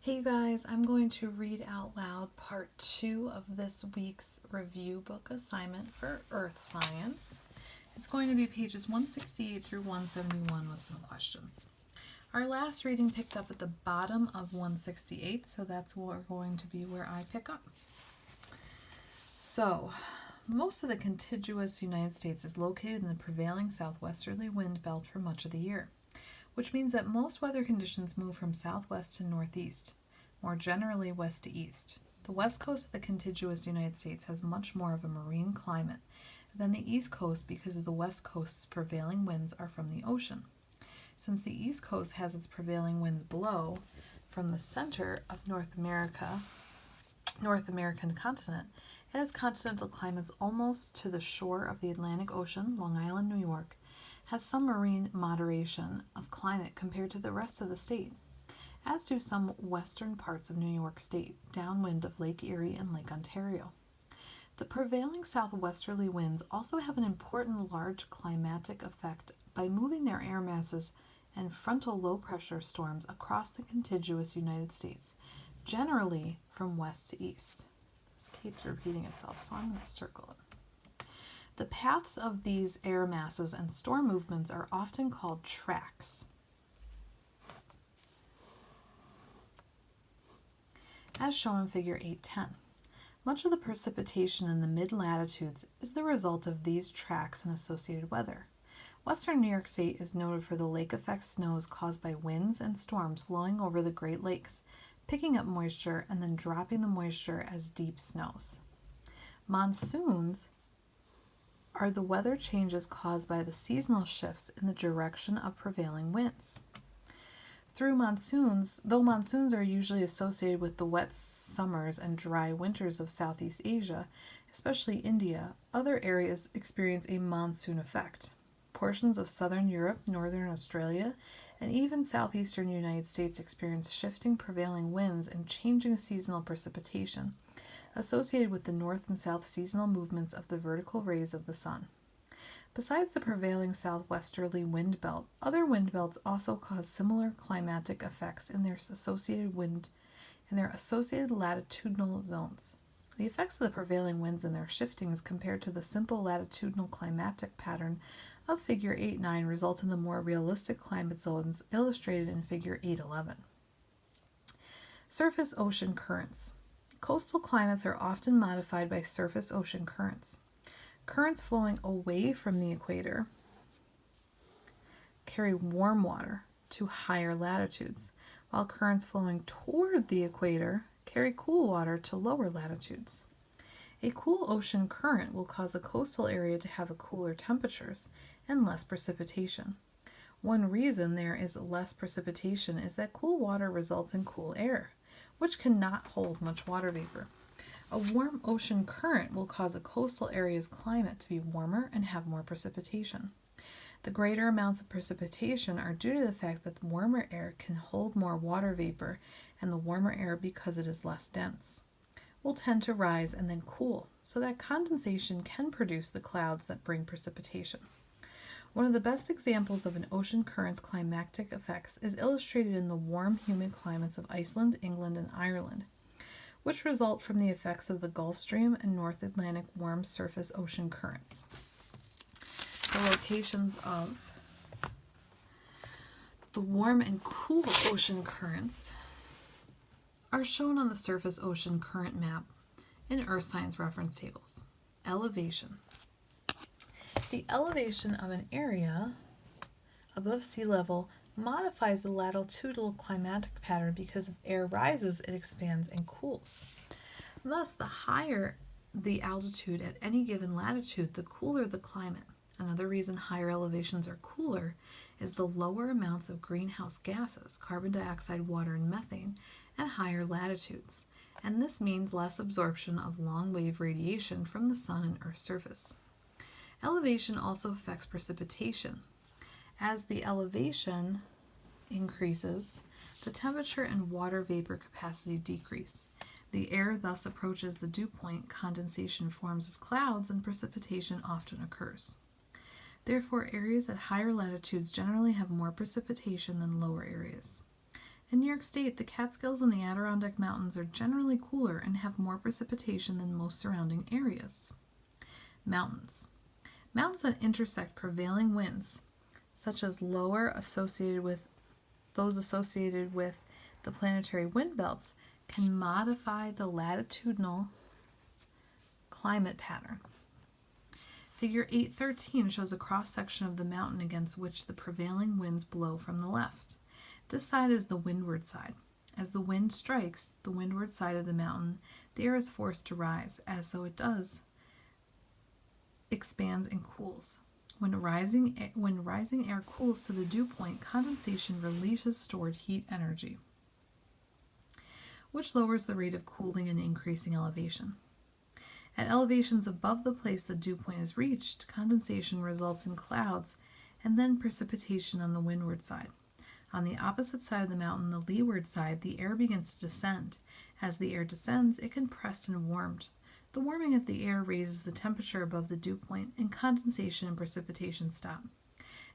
Hey you guys, I'm going to read out loud part 2 of this week's review book assignment for Earth Science. It's going to be pages 168 through 171 with some questions. Our last reading picked up at the bottom of 168, so that's going to be where I pick up. So, most of the contiguous United States is located in the prevailing southwesterly wind belt for much of the year, which means that most weather conditions move from southwest to northeast, more generally west to east. The west coast of the contiguous United States has much more of a marine climate than the east coast because of the west coast's prevailing winds are from the ocean. Since the east coast has its prevailing winds blow from the center of North American continent, it has continental climates almost to the shore of the Atlantic Ocean, Long Island, New York, has some marine moderation of climate compared to the rest of the state, as do some western parts of New York State, downwind of Lake Erie and Lake Ontario. The prevailing southwesterly winds also have an important large climatic effect by moving their air masses and frontal low-pressure storms across the contiguous United States, generally from west to east. This keeps repeating itself, so I'm going to circle it. The paths of these air masses and storm movements are often called tracks. As shown in figure 810, much of the precipitation in the mid-latitudes is the result of these tracks and associated weather. Western New York State is noted for the lake effect snows caused by winds and storms blowing over the Great Lakes, picking up moisture and then dropping the moisture as deep snows. Monsoons are the weather changes caused by the seasonal shifts in the direction of prevailing winds. Though monsoons are usually associated with the wet summers and dry winters of Southeast Asia, especially India, other areas experience a monsoon effect. Portions of southern Europe, northern Australia, and even southeastern United States experience shifting prevailing winds and changing seasonal precipitation, associated with the north and south seasonal movements of the vertical rays of the sun. Besides the prevailing southwesterly wind belt, other wind belts also cause similar climatic effects in their associated latitudinal zones. The effects of the prevailing winds and their shiftings compared to the simple latitudinal climatic pattern of figure 8.9 result in the more realistic climate zones illustrated in figure 8.11. Surface ocean currents. Coastal climates are often modified by surface ocean currents. Currents flowing away from the equator carry warm water to higher latitudes, while currents flowing toward the equator carry cool water to lower latitudes. A cool ocean current will cause a coastal area to have cooler temperatures and less precipitation. One reason there is less precipitation is that cool water results in cool air, which cannot hold much water vapor. A warm ocean current will cause a coastal area's climate to be warmer and have more precipitation. The greater amounts of precipitation are due to the fact that the warmer air can hold more water vapor, and the warmer air, because it is less dense, will tend to rise and then cool, so that condensation can produce the clouds that bring precipitation. One of the best examples of an ocean current's climatic effects is illustrated in the warm, humid climates of Iceland, England, and Ireland, which result from the effects of the Gulf Stream and North Atlantic warm surface ocean currents. The locations of the warm and cool ocean currents are shown on the surface ocean current map in Earth Science reference tables. Elevation. The elevation of an area above sea level modifies the latitudinal climatic pattern because if air rises, it expands and cools. Thus, the higher the altitude at any given latitude, the cooler the climate. Another reason higher elevations are cooler is the lower amounts of greenhouse gases, carbon dioxide, water, and methane, at higher latitudes, and this means less absorption of long-wave radiation from the sun and Earth's surface. Elevation also affects precipitation. As the elevation increases, the temperature and water vapor capacity decrease. The air thus approaches the dew point, condensation forms as clouds, and precipitation often occurs. Therefore, areas at higher latitudes generally have more precipitation than lower areas. In New York State, the Catskills and the Adirondack Mountains are generally cooler and have more precipitation than most surrounding areas. Mountains. Mountains that intersect prevailing winds, such as those associated with the planetary wind belts, can modify the latitudinal climate pattern. Figure 8.13 shows a cross-section of the mountain against which the prevailing winds blow from the left. This side is the windward side. As the wind strikes the windward side of the mountain, the air is forced to rise. As so it does, expands and cools. When rising air cools to the dew point, condensation releases stored heat energy, which lowers the rate of cooling and increasing elevation. At elevations above the place the dew point is reached, condensation results in clouds and then precipitation on the windward side. On the opposite side of the mountain, the leeward side, the air begins to descend. As the air descends, it compressed and warmed. The warming of the air raises the temperature above the dew point, and condensation and precipitation stop.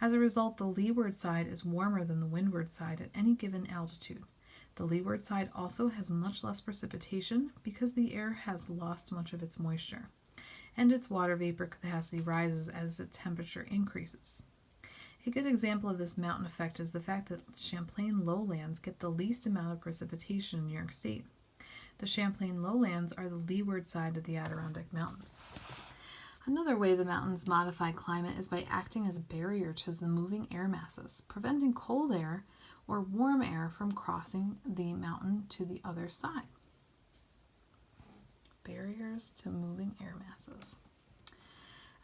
As a result, the leeward side is warmer than the windward side at any given altitude. The leeward side also has much less precipitation because the air has lost much of its moisture, and its water vapor capacity rises as its temperature increases. A good example of this mountain effect is the fact that Champlain lowlands get the least amount of precipitation in New York State. The Champlain lowlands are the leeward side of the Adirondack Mountains. Another way the mountains modify climate is by acting as a barrier to the moving air masses, preventing cold air or warm air from crossing the mountain to the other side. Barriers to moving air masses.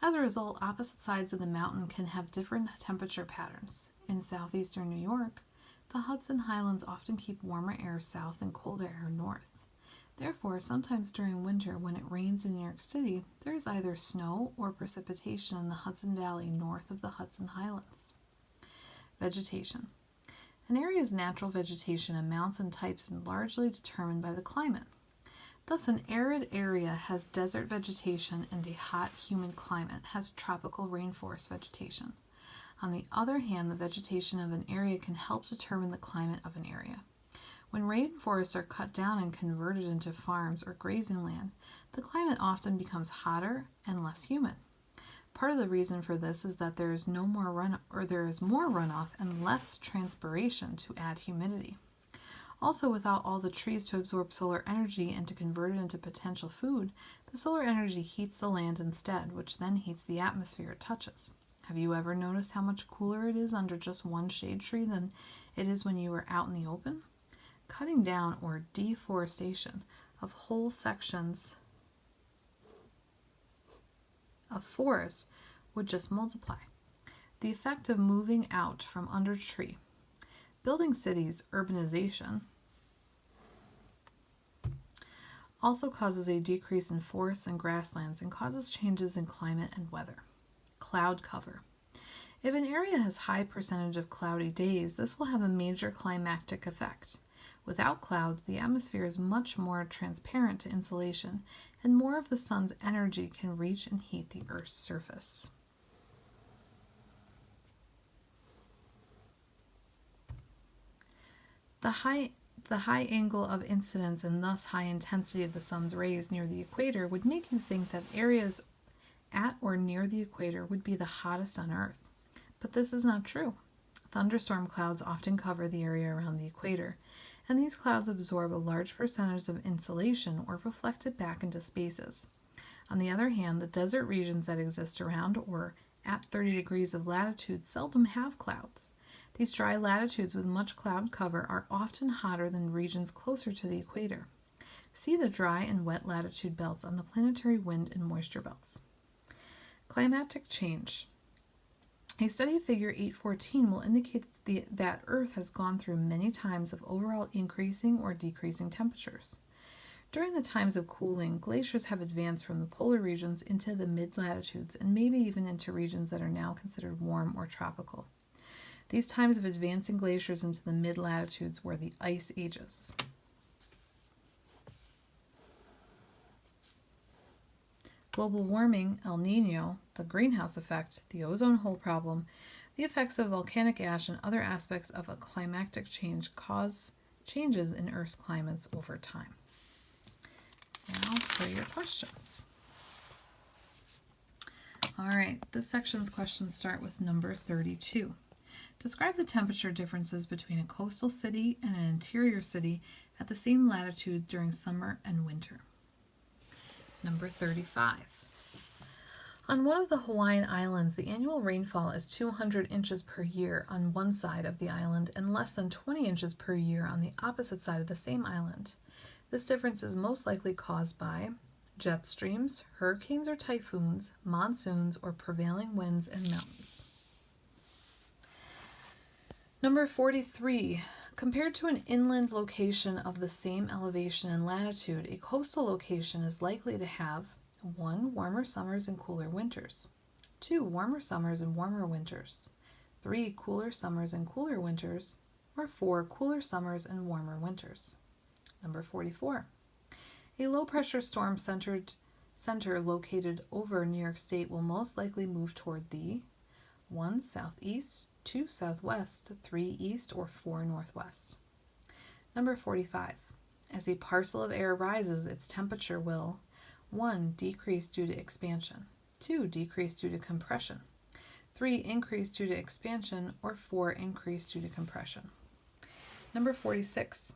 As a result, opposite sides of the mountain can have different temperature patterns. In southeastern New York, the Hudson Highlands often keep warmer air south and colder air north. Therefore, sometimes during winter when it rains in New York City, there is either snow or precipitation in the Hudson Valley north of the Hudson Highlands. Vegetation. An area's natural vegetation amounts and types are largely determined by the climate. Thus, an arid area has desert vegetation and a hot, humid climate has tropical rainforest vegetation. On the other hand, the vegetation of an area can help determine the climate of an area. When rainforests are cut down and converted into farms or grazing land, the climate often becomes hotter and less humid. Part of the reason for this is that there is more runoff and less transpiration to add humidity. Also, without all the trees to absorb solar energy and to convert it into potential food, the solar energy heats the land instead, which then heats the atmosphere it touches. Have you ever noticed how much cooler it is under just one shade tree than it is when you are out in the open? Cutting down or deforestation of whole sections of forest would just multiply. The effect of moving out from under tree. Building cities, urbanization, also causes a decrease in forests and grasslands and causes changes in climate and weather. Cloud cover. If an area has high percentage of cloudy days, this will have a major climatic effect. Without clouds, the atmosphere is much more transparent to insolation, and more of the sun's energy can reach and heat the Earth's surface. The high angle of incidence and thus high intensity of the sun's rays near the equator would make you think that areas at or near the equator would be the hottest on Earth. But this is not true. Thunderstorm clouds often cover the area around the equator, and these clouds absorb a large percentage of insolation or reflect it back into spaces. On the other hand, the desert regions that exist around or at 30 degrees of latitude seldom have clouds. These dry latitudes with much cloud cover are often hotter than regions closer to the equator. See the dry and wet latitude belts on the planetary wind and moisture belts. Climatic change. A study of figure 8.14 will indicate that Earth has gone through many times of overall increasing or decreasing temperatures. During the times of cooling, glaciers have advanced from the polar regions into the mid-latitudes and maybe even into regions that are now considered warm or tropical. These times of advancing glaciers into the mid-latitudes were the ice ages. Global warming, El Niño, the greenhouse effect, the ozone hole problem, the effects of volcanic ash, and other aspects of a climatic change cause changes in Earth's climates over time. Now for your questions. All right, this section's questions start with number 32. Describe the temperature differences between a coastal city and an interior city at the same latitude during summer and winter. Number 35. On one of the Hawaiian Islands, the annual rainfall is 200 inches per year on one side of the island and less than 20 inches per year on the opposite side of the same island. This difference is most likely caused by jet streams, hurricanes or typhoons, monsoons, or prevailing winds and mountains. Number 43. Compared to an inland location of the same elevation and latitude, a coastal location is likely to have 1. Warmer summers and cooler winters. 2. Warmer summers and warmer winters. 3. Cooler summers and cooler winters. Or 4. Cooler summers and warmer winters. Number 44. A low-pressure storm center located over New York State will most likely move toward the 1. Southeast, 2. Southwest, 3. East, or 4. Northwest. Number 45. As a parcel of air rises, its temperature will 1. Decrease due to expansion, 2. Decrease due to compression, 3. Increase due to expansion, or 4. Increase due to compression. Number 46.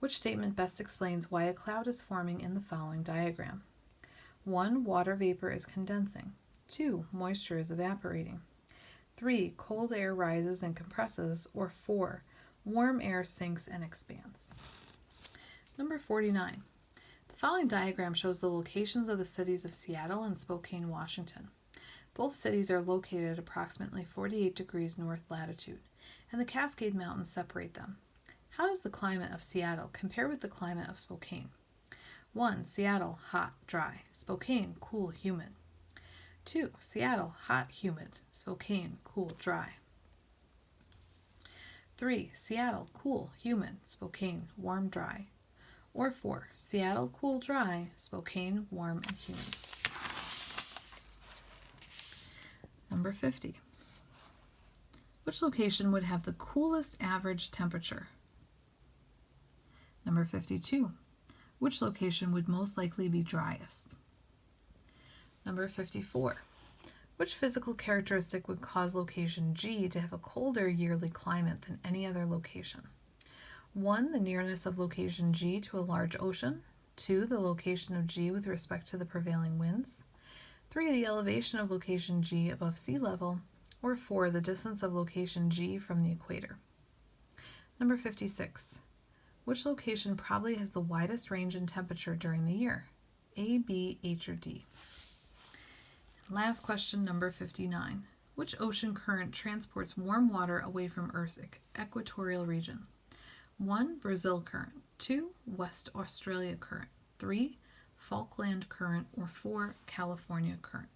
Which statement best explains why a cloud is forming in the following diagram? 1. Water vapor is condensing. 2. Moisture is evaporating. 3. Cold air rises and compresses, or 4. Warm air sinks and expands. Number 49. The following diagram shows the locations of the cities of Seattle and Spokane, Washington. Both cities are located at approximately 48 degrees north latitude, and the Cascade Mountains separate them. How does the climate of Seattle compare with the climate of Spokane? 1. Seattle, hot, dry. Spokane, cool, humid. 2. Seattle, hot, humid. Spokane, cool, dry. 3. Seattle, cool, humid. Spokane, warm, dry. Or 4. Seattle, cool, dry. Spokane, warm, and humid. Number 50. Which location would have the coolest average temperature? Number 52. Which location would most likely be driest? Number 54. Which physical characteristic would cause location G to have a colder yearly climate than any other location? 1. The nearness of location G to a large ocean. 2. The location of G with respect to the prevailing winds. 3. The elevation of location G above sea level. Or 4. The distance of location G from the equator. Number 56. Which location probably has the widest range in temperature during the year? A, B, H, or D? Last question, number 59. Which ocean current transports warm water away from Earth's equatorial region? 1. Brazil current. 2. West Australia current. 3. Falkland current. Or 4. California current.